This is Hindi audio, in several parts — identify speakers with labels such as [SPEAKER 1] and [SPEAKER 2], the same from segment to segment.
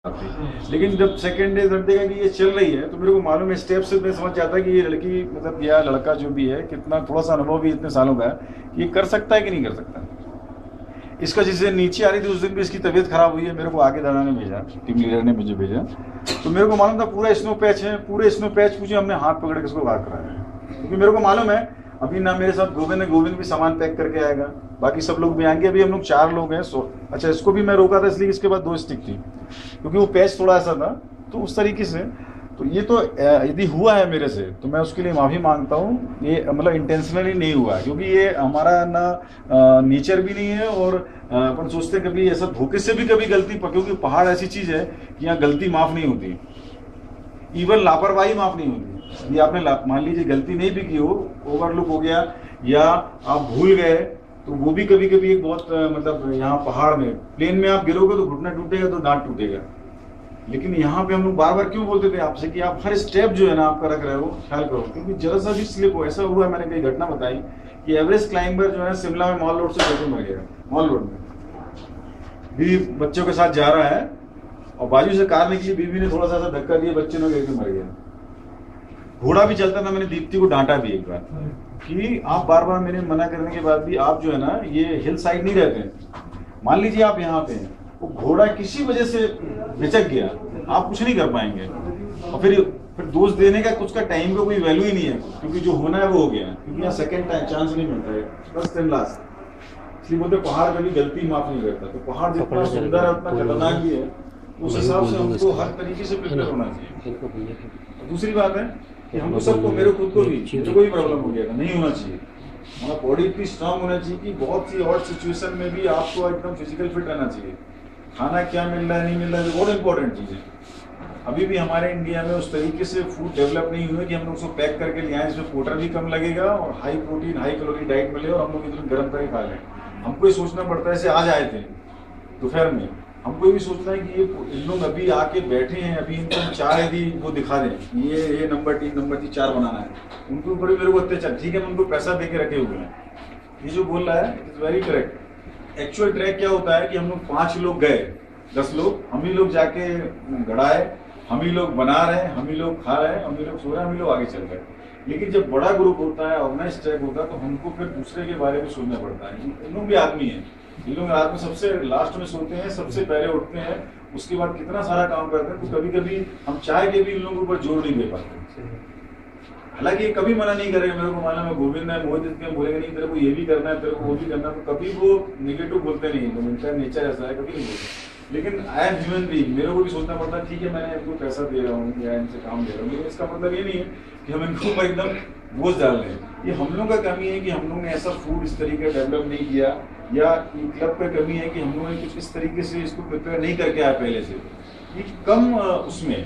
[SPEAKER 1] थी। लेकिन जब सेकेंड डे थर्ड डे का कि ये चल रही है तो मेरे को मालूम है, स्टेप से मैं समझ जाता है कि ये लड़की मतलब या लड़का जो भी है कितना थोड़ा सा अनुभव भी इतने सालों का है, ये कर सकता है कि नहीं कर सकता। इसका जिससे नीचे आ रही थी उस दिन भी इसकी तबीयत खराब हुई है, मेरे को आगे दादा ने भेजा, टीम लीडर ने मुझे भेजा, तो मेरे को मालूम था पूरा स्नो पैच है, पूरे स्नो पैच पूछे हमने हाथ पकड़ के इसको बाहर कराया, क्योंकि मेरे को मालूम है अभी ना मेरे साथ गोविंद है, गोविंद भी सामान पैक करके आएगा, बाकी सब लोग भी आएंगे, अभी हम लोग 4 लोग हैं। अच्छा, इसको भी मैं रोका था इसलिए इसके बाद 2 स्टिक थी, क्योंकि वो पैच थोड़ा ऐसा था, तो उस तरीके से तो ये तो यदि हुआ है मेरे से तो मैं उसके लिए माफ़ी मांगता हूँ। ये मतलब इंटेंशनली नहीं हुआ है, क्योंकि ये हमारा ना नेचर भी नहीं है, और अपन सोचते हैं कभी ऐसा धोखे से भी कभी गलती, क्योंकि पहाड़ ऐसी चीज़ है कि यहाँ गलती माफ़ नहीं होती, इवन लापरवाही माफ़ नहीं होती। यदि आपने मान लीजिए गलती नहीं भी की हो, ओवरलुक हो गया या आप भूल गए, तो वो भी कभी कभी एक बहुत मतलब यहाँ पहाड़ में प्लेन में आप गिरोगे तो घुटना टूटेगा तो दांत टूटेगा, लेकिन यहाँ पे हम लोग बार बार क्यों बोलते थे आपसे कि आप हर स्टेप जो है ना आपका रख रहे हो ख्याल करो, क्योंकि जरा सा भी स्लिप हो। ऐसा हुआ है, मैंने कई घटना बताई कि एवरेस्ट क्लाइंबर जो है शिमला में मॉल रोड से गिर मर गया। मॉल रोड में बीवी बच्चों के साथ जा रहा है और बाजू से कार निकली, बीवी ने थोड़ा सा धक्का दिया, बच्चे ने गिर के मर गया। घोड़ा भी चलता था, मैंने दीप्ति को डांटा भी एक बार कि आप बार बार मेरे मना करने के बाद भी आप जो है ना ये हिल साइड नहीं रहते, मान लीजिए आप यहाँ पे हैं, वो घोड़ा किसी वजह से बिचक गया, आप कुछ नहीं कर पाएंगे, और फिर दोष देने का कुछ का टाइम का कोई वैल्यू ही नहीं है, क्योंकि जो होना है वो हो गया, क्योंकि यहाँ सेकंड टाइम चांस नहीं मिलता है, बस टाइम लास्ट। इसलिए बोलते पहाड़ कभी गलती माफ नहीं करता, तो पहाड़ जितना सुंदर है उतना खतरनाक भी है, उस हिसाब से हमको हर तरीके से प्रिपेयर होना चाहिए। दूसरी बात है कि हमको सबको, मेरे खुद को भी मुझे कोई प्रॉब्लम हो गया था, नहीं होना चाहिए, हमारा बॉडी इतनी स्ट्रांग होना चाहिए कि बहुत सी और सिचुएशन में भी आपको एकदम फिजिकल फिट रहना चाहिए। खाना क्या मिल रहा है नहीं मिल रहा है बहुत इंपॉर्टेंट चीज़ है। अभी भी हमारे इंडिया में उस तरीके से फूड डेवलप नहीं हुए कि हम लोग उसको पैक करके ले आए, इसमें पोटर भी कम लगेगा और high protein high calorie diet मिले और हम लोग इधर गर्म करके खा लें। हमको ये सोचना पड़ता है, ऐसे आज आए थे दोपहर में, हमको ये भी सोचना है कि ये इन लोग अभी आके बैठे हैं, अभी इनको 4 यदि वो दिखा दें ये नंबर 3 नंबर 4 बनाना है, उनके ऊपर भी मेरे को अत्याचार, ठीक है मैं उनको पैसा दे के रखे हुए हैं, ये जो बोल रहा है it is very correct. Actual track क्या होता है कि हम लोग 5 लोग गए, 10 लोग, हम ही लोग जाके गड़ाए, हम ही लोग बना रहे हैं, हम ही लोग खा रहे हैं, हम ही लोग सो रहे हैं, हम ही लोग आगे चल रहे हैं। लेकिन जब बड़ा ग्रुप होता है, ऑर्गेनाइज ट्रैक होता है, तो हमको फिर दूसरे के बारे में सोचना पड़ता है। इन लोग भी आदमी हैं, इन लोग रात में सबसे लास्ट में सोते हैं, सबसे पहले उठते हैं, उसके बाद कितना सारा काम करते हैं, तो कभी कभी हम चाह के भी इन लोगों पर जोर नहीं दे पाते। हालांकि ये कभी मना नहीं करेगा, मेरे को मालूम है गोविंद है मोहित इसमें बोलेंगे नहीं तेरे को ये भी करना है, तेरे को वो भी करना है, तो कभी वो निगेटिव बोलते नहीं, तो इनका नेचर ऐसा है, कभी नहीं बोलते। लेकिन आई एम ह्यूमन बीइंग, मेरे को भी सोचना पड़ता है ठीक है मैंने इनको पैसा दे रहा हूँ या इनसे काम दे रहा हूँ, लेकिन इसका मतलब ये नहीं है कि हम इनको ऊपर एकदम बोझ डाल रहे हैं। ये हम लोग का कमी है कि हम लोग ने ऐसा फूड इस तरीके का डेवलप नहीं किया, या क्लब का कमी है कि हम लोगों ने कुछ इस तरीके से इसको प्रिपेयर नहीं करके आया पहले से, ये कम उसमें।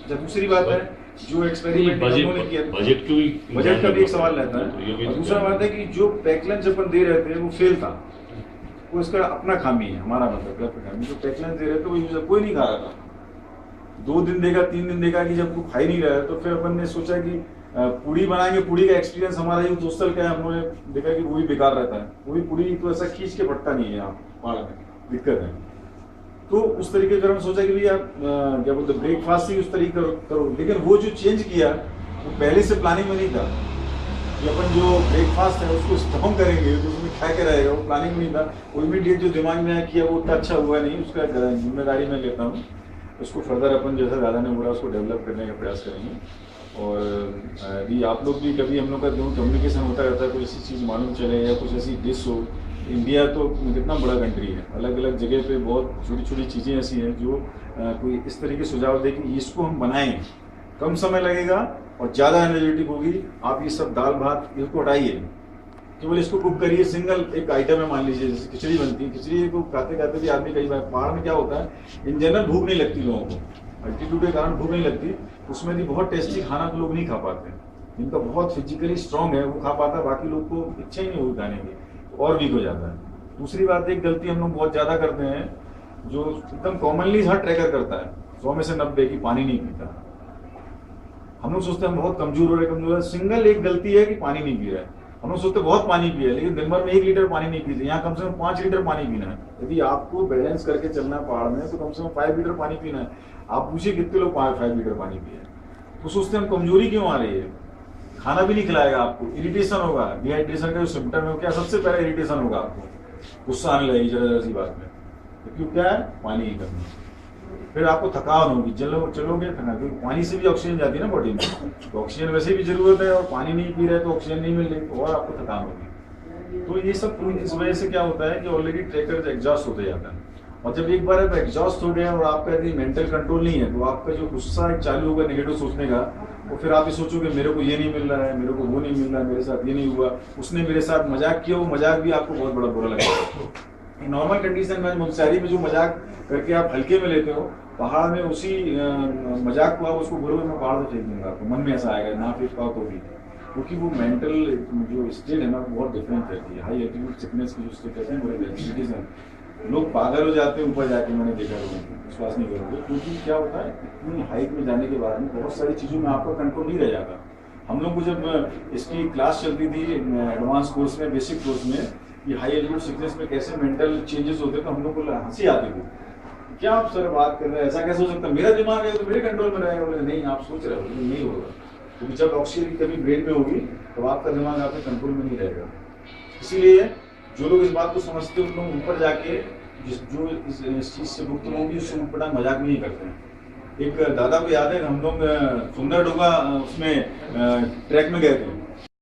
[SPEAKER 1] जब दूसरी बात है जो एक्सपेरिमेंट उन्होंने किया, बजट का भी एक सवाल रहता है, और दूसरा बात है कि जो पैक लंच अपन दे रहे थे वो फेल था, वो इसका अपना खामी है, हमारा मतलब क्लब का खामी। जो पैक लंच दे रहे थे वो यूजर कोई नहीं खा रहा था, 2 दिन देगा 3 दिन देगा, कि जब वो खा ही नहीं रहा है तो फिर अपन ने सोचा कि पूड़ी बनाएंगे। पूड़ी का एक्सपीरियंस हमारा ये दोस्तल का है, हम लोगों ने देखा कि वो भी बेकार रहता है, वो भी पूड़ी तो ऐसा खींच के फटता नहीं है, यहाँ पहाड़ में दिक्कत है। तो उस तरीके का हम सोचा कि भैया क्या बोलते ब्रेकफास्ट ही उस तरीके करो, लेकिन वो जो चेंज किया वो पहले से प्लानिंग में नहीं था कि अपन जो ब्रेकफास्ट है उसको स्ट्रॉन्ग करेंगे तो उसमें खा के रहेगा, वो प्लानिंग में नहीं था। वो इमीडिएट जो दिमाग में आया किया वो उतना अच्छा हुआ नहीं, उसका जिम्मेदारी मैं लेता हूँ, उसको फर्दर अपन जैसा दादा ने बोला उसको डेवलप करने का प्रयास करेंगे। और अभी आप लोग भी कभी हम लोग का जो कम्युनिकेशन होता रहता है, कोई ऐसी चीज़ मालूम चले या कुछ ऐसी डिश हो, इंडिया तो कितना बड़ा कंट्री है, अलग अलग जगह पे बहुत छोटी छोटी चीज़ें ऐसी हैं जो कोई इस तरीके सुझाव दे कि इसको हम बनाएं, कम समय लगेगा और ज़्यादा एनर्जेटिक होगी। आप ये सब दाल भात इसको हटाइए, केवल इसको कुक करिए, सिंगल एक आइटम है, मान लीजिए जैसे खिचड़ी बनती है, खिचड़ी को खाते खाते भी आदमी कई बार पहाड़ में क्या होता है इन जनरल भूख नहीं लगती लोगों को, अल्टीट्यूड के कारण भूख नहीं लगती, उसमें भी बहुत टेस्टी खाना तो लोग नहीं खा पाते, जिनका बहुत फिजिकली स्ट्रांग है वो खा पाता, बाकी लोग को इच्छा ही नहीं होगी खाने की, और वीक हो जाता है। दूसरी बात, एक गलती हम लोग बहुत ज़्यादा करते हैं जो एकदम कॉमनली हर ट्रैकर करता है, 100 में से 90 की पानी नहीं पीता। हम लोग सोचते हैं हम बहुत कमजोर हो रहे, कमजोर है, सिंगल एक गलती है कि पानी नहीं पी रहा है। हम लोग सोचते बहुत पानी पिए, लेकिन दिन भर में 1 लीटर पानी नहीं पीते। यहाँ कम से कम 5 लीटर पानी पीना है। यदि आपको बैलेंस करके चलना है पहाड़ में, तो कम से कम 5 लीटर पानी पीना है। आप पूछिए कितने लोग 5 लीटर पानी पिए, तो सोचते हैं हम कमजोरी क्यों आ रही है। खाना भी नहीं खिलाएगा आपको, इरिटेशन होगा, डिहाइड्रेशन का जो सिम्टम है क्या, सबसे पहले इरिटेशन होगा आपको, गुस्सा आने लगेगी जरा सी बात में, क्योंकि क्या है, पानी की कमी। फिर आपको थकान होगी, चलोगे थकान, क्योंकि पानी से भी ऑक्सीजन जाती है ना बॉडी में, तो ऑक्सीजन वैसे भी जरूरत है, और पानी नहीं पी रहे तो ऑक्सीजन नहीं मिल रही, तो और आपको थकान होगी। तो ये सब इस वजह से क्या होता है कि ऑलरेडी ट्रैकर एग्जॉस्ट होते जाता है, और जब एक बार आप एग्जॉस्ट हो गए और आपका यदि मेंटल कंट्रोल नहीं है, तो आपका जो गुस्सा चालू होगा नेगेटिव सोचने का, तो फिर आप ये सोचोगे मेरे को ये नहीं मिल रहा है, मेरे को वो नहीं मिल रहा है, मेरे साथ ये नहीं हुआ, उसने मेरे साथ मजाक किया, वो मजाक भी आपको बहुत बड़ा बुरा लगेगा। नॉर्मल कंडीशन में मुनस्यारी में जो मजाक करके आप हल्के में लेते हो, पहाड़ में उसी मजाक को आप उसको बोलोगे मैं पहाड़ से फेंक दूंगा, आपको मन में ऐसा आएगा, ना फेंक पाओ तो भी, क्योंकि वो मेंटल जो स्टेट है ना बहुत डिफरेंट रहती है। हाई एल्टीट्यूड सिकनेस की जो स्टेट रहती है बड़े एक्टिविटीज हैं, लोग पागल हो जाते हैं ऊपर जाके, मैंने देखा लोगों को, विश्वास नहीं करोगे, क्योंकि क्या होता है इतनी हाइट में जाने के बाद में बहुत सारी चीज़ों में आपका कंट्रोल नहीं रह जाता। हम लोग को जब इसकी क्लास चलती थी एडवांस कोर्स में, बेसिक कोर्स में, कि हाई एल्टीट्यूड सिकनेस में कैसे मेंटल चेंजेस होते, तो हम लोग को हंसी आती थी, क्या आप सर बात कर रहे हैं, ऐसा कैसे हो सकता है, मेरा दिमाग है तो मेरे कंट्रोल में रहेगा। बोले नहीं, आप सोच रहे हो, लेकिन नहीं होगा, क्योंकि जब ऑक्सीजन की कमी ब्रेन में होगी तो आपका दिमाग आपके कंट्रोल में नहीं रहेगा। इसीलिए जो लोग इस बात को समझते हैं, उन लोग ऊपर जाके जो इस चीज से मुक्त होंगे, उससे ऊपर मजाक नहीं करते हैं। एक दादा को याद है, हम लोग सुंदर डोंगा उसमें ट्रैक में गए थे,